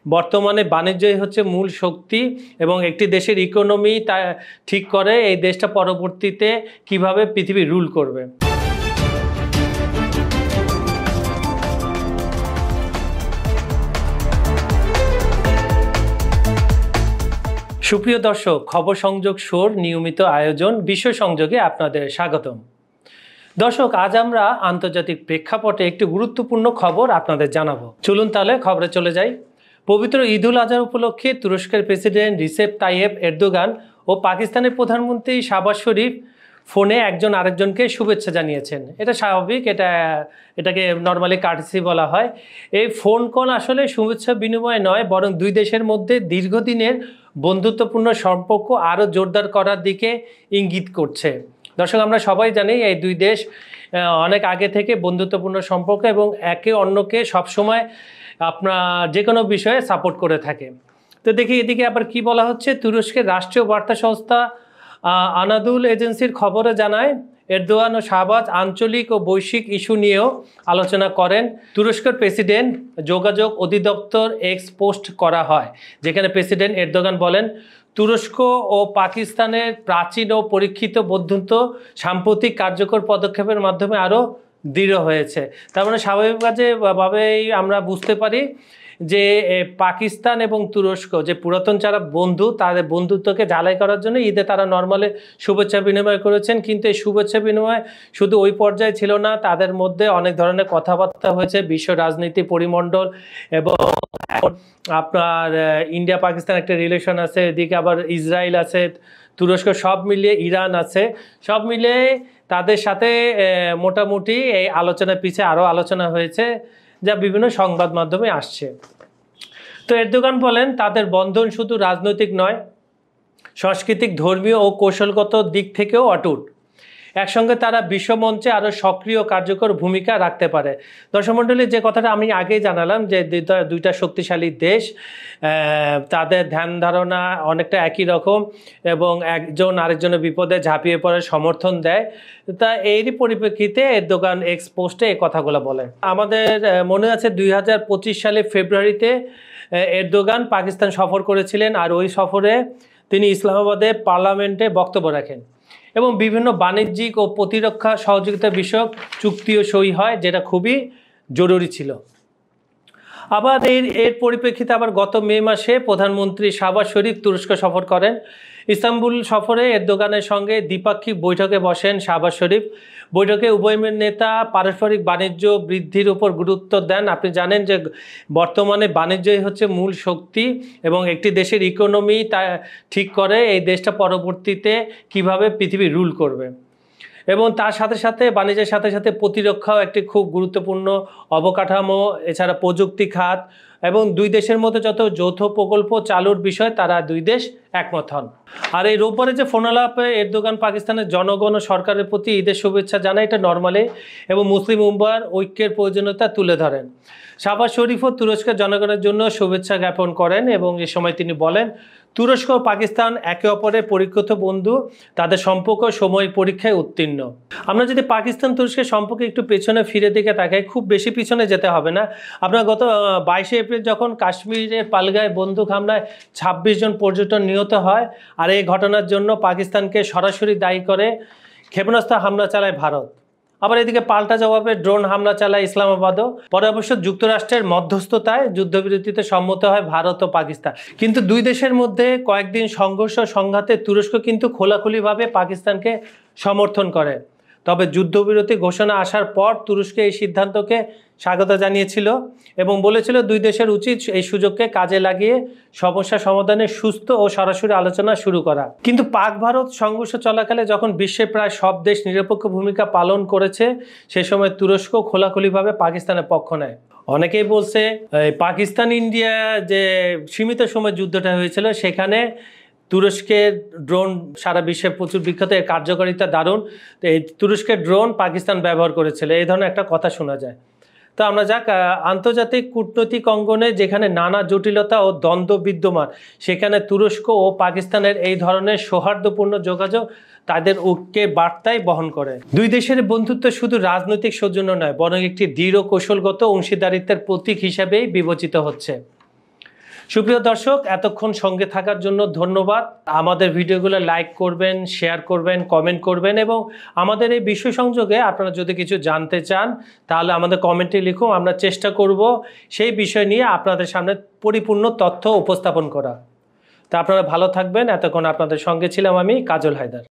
বর্তমানে বাণিজ্যই হচ্ছে মূল শক্তি এবং একটি দেশের ইকোনমি তা ঠিক করে এই দেশটা পরবর্তীতে কিভাবে পৃথিবী রুল করবে। সুপ্রিয় দর্শক, খবর সংযোগ শোর নিয়মিত আয়োজন বিশ্ব সংযোগে আপনাদের স্বাগতম। দর্শক, আজ আমরা আন্তর্জাতিক প্রেক্ষাপটে একটি গুরুত্বপূর্ণ খবর আপনাদের জানাবো। চলুন তাহলে খবরে চলে যাই। পবিত্র ঈদ উল আজহা উপলক্ষে তুরস্কের প্রেসিডেন্ট রিসেপ তাইয়েপ এরদোগান ও পাকিস্তানের প্রধানমন্ত্রী শাহবাজ শরীফ ফোনে একজন আরেকজনকে শুভেচ্ছা জানিয়েছেন। এটা স্বাভাবিক, এটাকে নর্মালি কার্টেসি বলা হয়। এই ফোন কল আসলে শুভেচ্ছা বিনিময় নয়, বরং দুই দেশের মধ্যে দীর্ঘদিনের বন্ধুত্বপূর্ণ সম্পর্ক আরও জোরদার করার দিকে ইঙ্গিত করছে। দর্শক, আমরা সবাই জানি এই দুই দেশ অনেক আগে থেকে বন্ধুত্বপূর্ণ সম্পর্ক এবং একে অন্যকে সবসময় আপনার যে কোনো বিষয়ে সাপোর্ট করে থাকে। তো দেখি এদিকে আবার কি বলা হচ্ছে। তুরস্কের রাষ্ট্রীয় বার্তা সংস্থা আনাদুল এজেন্সির খবরে জানায়, এরদোয়ান ও শাহবাজ আঞ্চলিক ও বৈশ্বিক ইস্যু নিয়েও আলোচনা করেন। তুরস্কের প্রেসিডেন্ট যোগাযোগ অধিদপ্তর এক্স পোস্ট করা হয়, যেখানে প্রেসিডেন্ট এরদোগান বলেন, তুরস্ক ও পাকিস্তানের প্রাচীন ও পরীক্ষিত বন্ধুত্ব সাম্প্রতিক কার্যকর পদক্ষেপের মাধ্যমে আরও দৃঢ় হয়েছে। তার মানে স্বাভাবিকভাবেই আমরা বুঝতে পারি যে পাকিস্তান এবং তুরস্ক যে পুরাতন যারা বন্ধু, তাদের বন্ধুত্বকে ঝালাই করার জন্য ঈদে তারা নর্মালি শুভেচ্ছা বিনিময় করেছেন। কিন্তু এই শুভেচ্ছা বিনিময় শুধু ওই পর্যায়ে ছিল না, তাদের মধ্যে অনেক ধরনের কথাবার্তা হয়েছে। বিশ্ব রাজনীতি পরিমণ্ডল এবং আপনার ইন্ডিয়া পাকিস্তান একটা রিলেশন আছে, এদিকে আবার ইসরায়েল আছে, তুরস্ক, সব মিলিয়ে ইরান আছে। সব মিলিয়ে তাদের সাথে মোটামুটি এই আলোচনার পিছিয়ে আরও আলোচনা হয়েছে, যা বিভিন্ন সংবাদ মাধ্যমে আসছে। তো এরদোগান বলেন, তাদের বন্ধন শুধু রাজনৈতিক নয়, সাংস্কৃতিক, ধর্মীয় ও কৌশলগত দিক থেকেও অটুট। একসঙ্গে তারা বিশ্বমঞ্চে আরও সক্রিয় কার্যকর ভূমিকা রাখতে পারে। দর্শক মণ্ডলী, যে কথাটা আমি আগেই জানালাম যে দুইটা শক্তিশালী দেশ, তাদের ধ্যান ধারণা অনেকটা একই রকম এবং একজন আরেকজনের বিপদে ঝাঁপিয়ে পড়ে সমর্থন দেয়। তা এরই পরিপ্রেক্ষিতে এরদোগান এক্স পোস্টে এই কথাগুলো বলেন। আমাদের মনে আছে 2025 সালে ফেব্রুয়ারিতে এরদোগান পাকিস্তান সফর করেছিলেন, আর ওই সফরে তিনি ইসলামাবাদে পার্লামেন্টে বক্তব্য রাখেন এবং বিভিন্ন বাণিজ্যিক ও প্রতিরক্ষা সহযোগিতা বিষয়ক চুক্তিও সই হয়, যেটা খুবই জরুরি ছিল। আবার এর পরিপ্রেক্ষিতে আবার গত মে মাসে প্রধানমন্ত্রী শাহবাজ শরীফ তুরস্ক সফর করেন। ইস্তাম্বুল সফরে এরদোগানের সঙ্গে দ্বিপাক্ষিক বৈঠকে বসেন শাহবাজ শরীফ। বৈঠকে উভয় নেতা পারস্পরিক বাণিজ্য বৃদ্ধির উপর গুরুত্ব দেন। আপনি জানেন যে বর্তমানে বাণিজ্যই হচ্ছে মূল শক্তি এবং একটি দেশের ইকোনমি তা ঠিক করে এই দেশটা পরবর্তীতে কিভাবে পৃথিবী রুল করবে। এবং তার সাথে সাথে বাণিজ্যের সাথে সাথে প্রতিরক্ষাও একটি খুব গুরুত্বপূর্ণ অবকাঠামো, এছাড়া প্রযুক্তি খাত এবং দুই দেশের মধ্যে যত যৌথ প্রকল্প চালুর বিষয় তারা দুই দেশ একমত হন। আর এই রোববারে যে ফোনালাপে এরদোগান পাকিস্তানের জনগণ ও সরকারের প্রতি ঈদের শুভেচ্ছা জানায়, এটা নর্মালি এবং মুসলিম উম্মাহর ঐক্যের প্রয়োজনীয়তা তুলে ধরেন। শাহবাজ শরীফও তুরস্কের জনগণের জন্য শুভেচ্ছা জ্ঞাপন করেন এবং এ সময় তিনি বলেন, তুরস্ক ও পাকিস্তান একে অপরের পরিচিত বন্ধু, তাদের সম্পর্ক সময় পরীক্ষায় উত্তীর্ণ। আমরা যদি পাকিস্তান তুরস্কের সম্পর্কে একটু পেছনে ফিরে দিকে তাকাই, খুব বেশি পিছনে যেতে হবে না। আপনার গত 22শে এপ্রিল যখন কাশ্মীরের পালগায় বন্দুক হামলায় 26 জন পর্যটন নিহত হয়, আর এই ঘটনার জন্য পাকিস্তানকে সরাসরি দায়ী করে ক্ষেপণাস্ত্র হামলা চালায় ভারত। আবার এদিকে পাল্টা জবাবে ড্রোন হামলা চালায় ইসলামাবাদও। পরে অবশ্য যুক্তরাষ্ট্রের মধ্যস্থতায় যুদ্ধবিরতিতে সম্মত হয় ভারত ও পাকিস্তান। কিন্তু দুই দেশের মধ্যে কয়েকদিন সংঘর্ষ সংঘাতে তুরস্ক কিন্তু খোলাখুলিভাবে পাকিস্তানকে সমর্থন করে। তবে যুদ্ধবিরতি ঘোষণা আসার পর তুরস্ক এই সিদ্ধান্তকে স্বাগত জানিয়েছিল এবং বলেছিল দুই দেশের উচিত এই সুযোগকে কাজে লাগিয়ে সমস্যা সমাধানের সুস্থ ও সরাসরি আলোচনা শুরু করা। কিন্তু পাক ভারত সংঘর্ষ চলাকালে যখন বিশ্বের প্রায় সব দেশ নিরপেক্ষ ভূমিকা পালন করেছে, সে সময় তুরস্ক খোলাখুলিভাবে পাকিস্তানের পক্ষ নেয়। অনেকেই বলছে পাকিস্তান ইন্ডিয়া যে সীমিত সময় যুদ্ধটা হয়েছিল, সেখানে তুরস্কের ড্রোন সারা বিশ্বে প্রচুর বিখ্যাত, এর কার্যকারিতা দারুণ। তো এই তুরস্কের ড্রোন পাকিস্তান ব্যবহার করেছিল, এই ধরনের একটা কথা শোনা যায়। তো আমরা যাক, আন্তর্জাতিক কূটনৈতিক অঙ্গনে যেখানে নানা জটিলতা ও দ্বন্দ্ব বিদ্যমান, সেখানে তুরস্ক ও পাকিস্তানের এই ধরনের সৌহার্দ্যপূর্ণ যোগাযোগ তাদের ঐক্যের বার্তাই বহন করে। দুই দেশের বন্ধুত্ব শুধু রাজনৈতিক সৌজন্য নয়, বরং একটি দৃঢ় কৌশলগত অংশীদারিত্বের প্রতীক হিসেবেই বিবেচিত হচ্ছে। সুপ্রিয় দর্শক, এতক্ষণ সঙ্গে থাকার জন্য ধন্যবাদ। আমাদের ভিডিওগুলো লাইক করবেন, শেয়ার করবেন, কমেন্ট করবেন এবং আমাদের এই বিষয় সংযোগে আপনারা যদি কিছু জানতে চান তাহলে আমাদের কমেন্টে লিখুন। আমরা চেষ্টা করব সেই বিষয় নিয়ে আপনাদের সামনে পরিপূর্ণ তথ্য উপস্থাপন করা। তা আপনারা ভালো থাকবেন। এতক্ষণ আপনাদের সঙ্গে ছিলাম আমি, কাজল হায়দার।